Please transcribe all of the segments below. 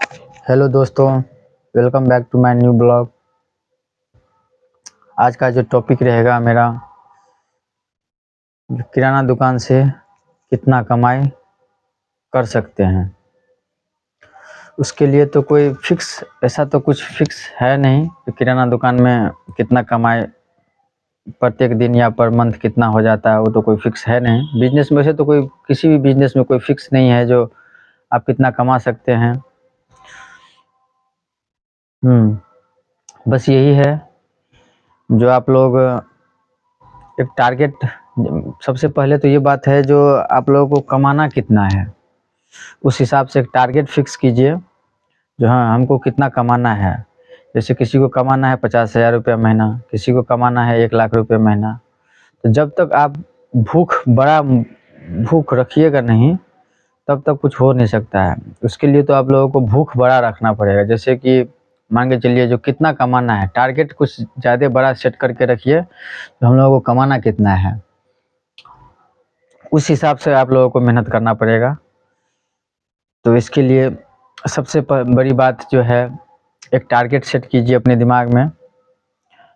Hello दोस्तों, welcome back to my new blog. आज का जो टॉपिक रहेगा मेरा, किराना दुकान से कितना कमाई कर सकते हैं। उसके लिए तो कोई फिक्स, ऐसा तो कुछ फिक्स है नहीं कि किराना दुकान में कितना कमाई प्रत्येक दिन या पर मंथ कितना हो जाता है, वो तो कोई फिक्स है नहीं। बिजनेस में से तो कोई, किसी भी बिजनेस में कोई फिक्स नहीं है जो आप कितना कमा सकते हैं। बस यही है जो आप लोग एक टारगेट, सबसे पहले तो ये बात है जो आप लोगों को कमाना कितना है, उस हिसाब से एक टारगेट फिक्स कीजिए जो हाँ हमको कितना कमाना है। जैसे किसी को कमाना है 50,000 रुपया महीना, किसी को कमाना है 1 लाख रुपये महीना। तो जब तक आप भूख रखिएगा नहीं, तब तक कुछ हो नहीं सकता है। उसके लिए तो आप लोगों को भूख बड़ा रखना पड़ेगा। जैसे कि मान के चलिए जो कितना कमाना है, टारगेट कुछ ज़्यादा बड़ा सेट करके रखिए, तो हम लोगों को कमाना कितना है उस हिसाब से आप लोगों को मेहनत करना पड़ेगा। तो इसके लिए सबसे बड़ी बात जो है, एक टारगेट सेट कीजिए अपने दिमाग में,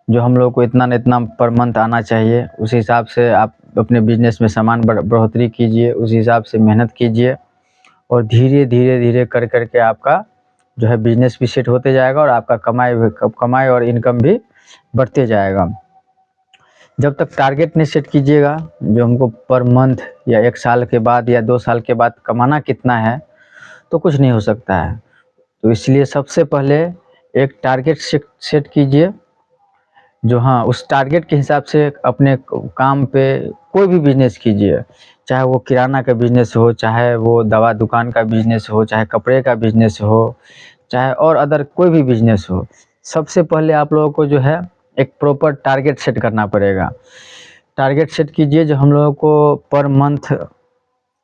जो हम लोग को इतना न इतना पर मंथ आना चाहिए। उस हिसाब से आप अपने बिजनेस में सामान बढ़ोतरी कीजिए, उस हिसाब से मेहनत कीजिए, और धीरे धीरे धीरे कर करके आपका जो है बिजनेस भी सेट होते जाएगा और आपका कमाई और इनकम भी बढ़ते जाएगा। जब तक टारगेट नहीं सेट कीजिएगा जो हमको पर मंथ या 1 साल के बाद या 2 साल के बाद कमाना कितना है, तो कुछ नहीं हो सकता है। तो इसलिए सबसे पहले एक टारगेट सेट कीजिए जो हाँ उस टारगेट के हिसाब से अपने काम पे कोई भी बिजनेस कीजिए, चाहे वो किराना का बिजनेस हो, चाहे वो दवा दुकान का बिजनेस हो, चाहे कपड़े का बिजनेस हो, चाहे और अदर कोई भी बिजनेस हो। सबसे पहले आप लोगों को जो है एक प्रॉपर टारगेट सेट करना पड़ेगा। टारगेट सेट कीजिए जो हम लोगों को पर मंथ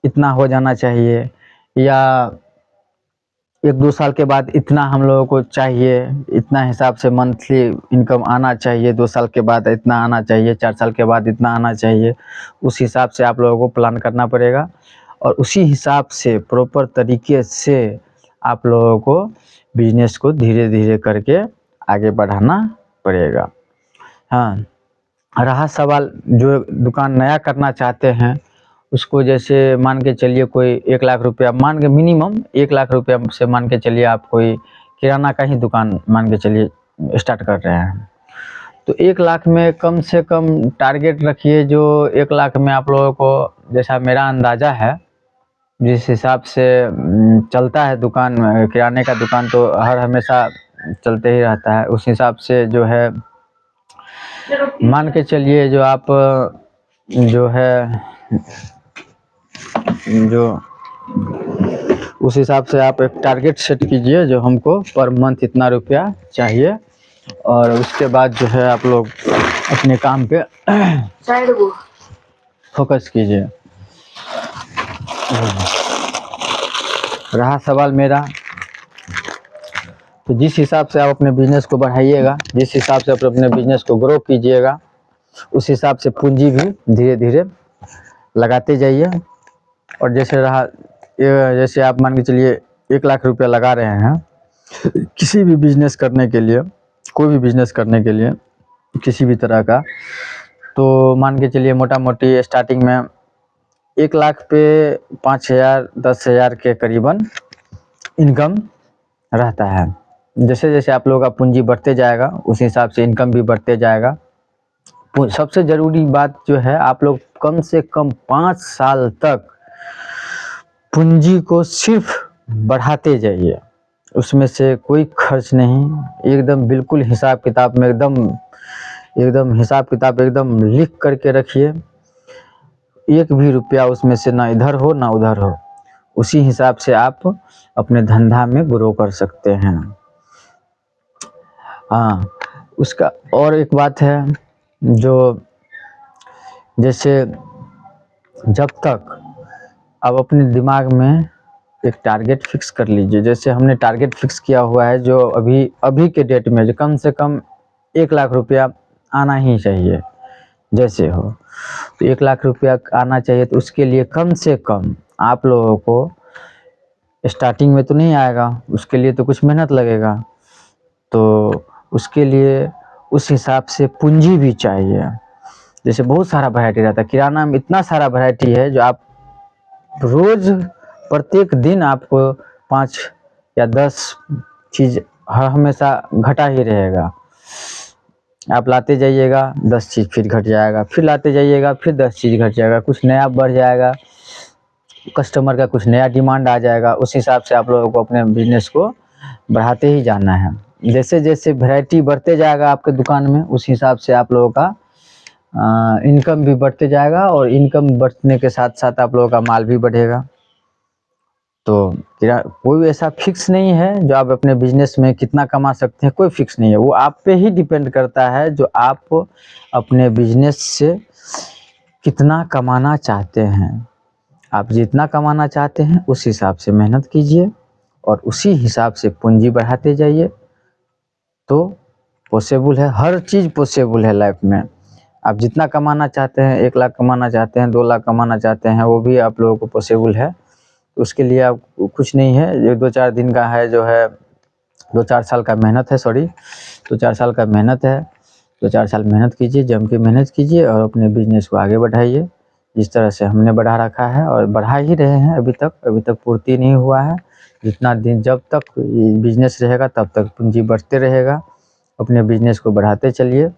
इतना हो जाना चाहिए, या 1-2 साल के बाद इतना हम लोगों को चाहिए, इतना हिसाब से मंथली इनकम आना चाहिए, 2 साल के बाद इतना आना चाहिए, 4 साल के बाद इतना आना चाहिए। उस हिसाब से आप लोगों को प्लान करना पड़ेगा, और उसी हिसाब से प्रॉपर तरीके से आप लोगों को बिजनेस को धीरे धीरे करके आगे बढ़ाना पड़ेगा। हाँ, रहा सवाल जो दुकान नया करना चाहते हैं, उसको जैसे मान के चलिए कोई 1 लाख रुपया, मान के मिनिमम 1 लाख रुपया से मान के चलिए आप कोई किराना का ही दुकान मान के चलिए स्टार्ट कर रहे हैं। तो 1 लाख में कम से कम टारगेट रखिए जो 1 लाख में आप लोगों को, जैसा मेरा अंदाज़ा है, जिस हिसाब से चलता है दुकान, किराने का दुकान तो हर हमेशा चलते ही रहता है। उस हिसाब से जो है मान के चलिए जो आप जो है जो उस हिसाब से आप एक टारगेट सेट कीजिए जो हमको पर मंथ इतना रुपया चाहिए, और उसके बाद जो है आप लोग अपने काम पे फोकस कीजिए। रहा सवाल मेरा, तो जिस हिसाब से आप अपने बिजनेस को बढ़ाइएगा, जिस हिसाब से आप अपने बिजनेस को ग्रो कीजिएगा, उस हिसाब से पूंजी भी धीरे धीरे लगाते जाइए। और जैसे आप मान के चलिए 1 लाख रुपया लगा रहे हैं किसी भी बिजनेस करने के लिए, कोई भी बिजनेस करने के लिए किसी भी तरह का, तो मान के चलिए मोटा मोटी स्टार्टिंग में 1 लाख पे 5,000 10,000 के करीबन इनकम रहता है। जैसे जैसे आप लोगों का पूंजी बढ़ते जाएगा, उस हिसाब से इनकम भी बढ़ते जाएगा। सबसे ज़रूरी बात जो है, आप लोग कम से कम 5 साल तक पूंजी को सिर्फ बढ़ाते जाइए, उसमें से कोई खर्च नहीं, एकदम बिल्कुल हिसाब किताब में, एकदम हिसाब किताब एकदम लिख करके रखिए। 1 भी रुपया उसमें से ना इधर हो ना उधर हो। उसी हिसाब से आप अपने धंधा में ग्रो कर सकते हैं। हाँ, उसका और एक बात है जो, जैसे जब तक आप अपने दिमाग में एक टारगेट फिक्स कर लीजिए, जैसे हमने टारगेट फिक्स किया हुआ है जो अभी के डेट में जो कम से कम 1 लाख रुपया आना ही चाहिए जैसे हो, तो 1 लाख रुपया आना चाहिए। तो उसके लिए कम से कम आप लोगों को स्टार्टिंग में तो नहीं आएगा, उसके लिए तो कुछ मेहनत लगेगा। तो उसके लिए उस हिसाब से पूंजी भी चाहिए। जैसे बहुत सारा वैरायटी रहता है, किराना में इतना सारा वैरायटी है जो आप रोज प्रत्येक दिन आपको 5 या 10 चीज़ हर हमेशा घटा ही रहेगा। आप लाते जाइएगा 10 चीज़ फिर घट जाएगा, फिर लाते जाइएगा फिर 10 चीज़ घट जाएगा, कुछ नया बढ़ जाएगा, कस्टमर का कुछ नया डिमांड आ जाएगा। उस हिसाब से आप लोगों को अपने बिजनेस को बढ़ाते ही जाना है। जैसे जैसे वैरायटी बढ़ते जाएगा आपके दुकान में, उस हिसाब से आप लोगों का इनकम भी बढ़ते जाएगा, और इनकम बढ़ने के साथ साथ आप लोगों का माल भी बढ़ेगा। तो कोई ऐसा फिक्स नहीं है जो आप अपने बिजनेस में कितना कमा सकते हैं, कोई फिक्स नहीं है। वो आप पे ही डिपेंड करता है जो आप अपने बिजनेस से कितना कमाना चाहते हैं। आप जितना कमाना चाहते हैं उस हिसाब से मेहनत कीजिए और उसी हिसाब से पूंजी बढ़ाते जाइए, तो पॉसिबल है, हर चीज़ पॉसिबल है लाइफ में। आप जितना कमाना चाहते हैं, 1 लाख कमाना चाहते हैं, 2 लाख कमाना चाहते हैं, वो भी आप लोगों को पॉसिबल है। उसके लिए आप कुछ नहीं है, ये 2-4 दिन का है, जो है 2-4 साल का मेहनत है, 2-4 साल का मेहनत है। 2-4 साल मेहनत कीजिए, जम के मेहनत कीजिए और अपने बिजनेस को आगे बढ़ाइए, जिस तरह से हमने बढ़ा रखा है और बढ़ा ही रहे हैं। अभी तक पूर्ति नहीं हुआ है। जितना दिन, जब तक ये बिजनेस रहेगा तब तक पूंजी बढ़ते रहेगा। अपने बिजनेस को बढ़ाते चलिए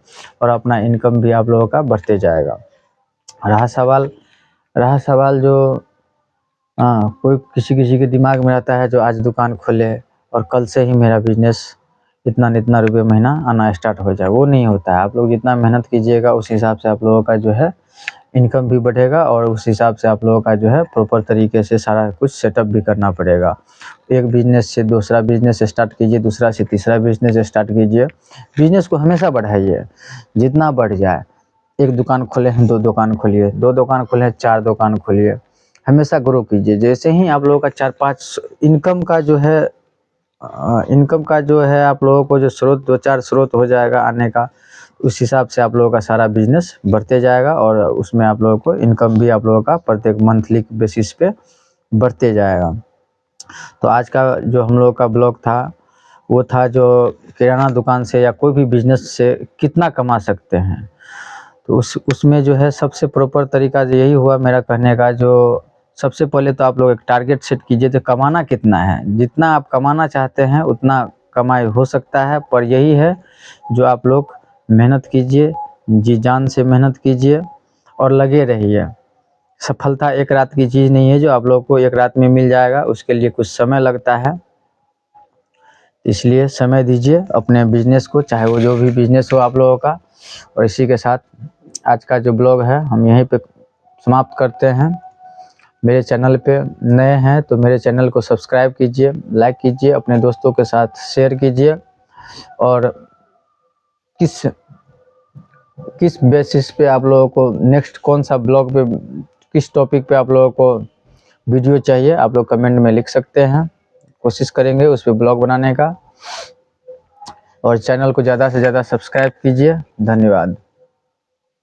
और अपना इनकम भी आप लोगों का बढ़ते जाएगा। रहा सवाल जो कोई किसी के दिमाग में रहता है जो आज दुकान खोले और कल से ही मेरा बिजनेस इतना न इतना रुपये महीना आना स्टार्ट हो जाए, वो नहीं होता है। आप लोग जितना मेहनत कीजिएगा उस हिसाब से आप लोगों का जो है इनकम भी बढ़ेगा, और उस हिसाब से आप लोगों का जो है प्रॉपर तरीके से सारा कुछ सेटअप भी करना पड़ेगा। एक बिजनेस से दूसरा बिजनेस स्टार्ट कीजिए, दूसरा से तीसरा बिजनेस स्टार्ट कीजिए। बिजनेस को हमेशा बढ़ाइए, जितना बढ़ जाए। 1 दुकान खोले हैं 2 दुकान खोलिए, 2 दुकान खोले हैं 4 दुकान खोलिए, हमेशा ग्रो कीजिए। जैसे ही आप लोगों का 4-5 इनकम का जो है आप लोगों को जो स्रोत 2-4 स्रोत हो जाएगा आने का, उस हिसाब से आप लोगों का सारा बिजनेस बढ़ते जाएगा, और उसमें आप लोगों को इनकम भी आप लोगों का प्रत्येक मंथली बेसिस पे बढ़ते जाएगा। तो आज का जो हम लोगों का ब्लॉग था वो था जो किराना दुकान से या कोई भी बिजनेस से कितना कमा सकते हैं। तो उसमें जो है सबसे प्रॉपर तरीका यही हुआ मेरा कहने का, जो सबसे पहले तो आप लोग एक टारगेट सेट कीजिए, तो कमाना कितना है। जितना आप कमाना चाहते हैं उतना कमाई हो सकता है, पर यही है जो आप लोग मेहनत कीजिए, जी जान से मेहनत कीजिए और लगे रहिए। सफलता एक रात की चीज़ नहीं है जो आप लोग को एक रात में मिल जाएगा, उसके लिए कुछ समय लगता है। इसलिए समय दीजिए अपने बिजनेस को, चाहे वो जो भी बिजनेस हो आप लोगों का। और इसी के साथ आज का जो ब्लॉग है हम यहीं पे समाप्त करते हैं। मेरे चैनल पे नए हैं तो मेरे चैनल को सब्सक्राइब कीजिए, लाइक कीजिए, अपने दोस्तों के साथ शेयर कीजिए। और किस बेसिस पे आप लोगों को नेक्स्ट कौन सा ब्लॉग पे, किस टॉपिक पे आप लोगों को वीडियो चाहिए, आप लोग कमेंट में लिख सकते हैं। कोशिश करेंगे उस पर ब्लॉग बनाने का। और चैनल को ज़्यादा से ज़्यादा सब्सक्राइब कीजिए। धन्यवाद।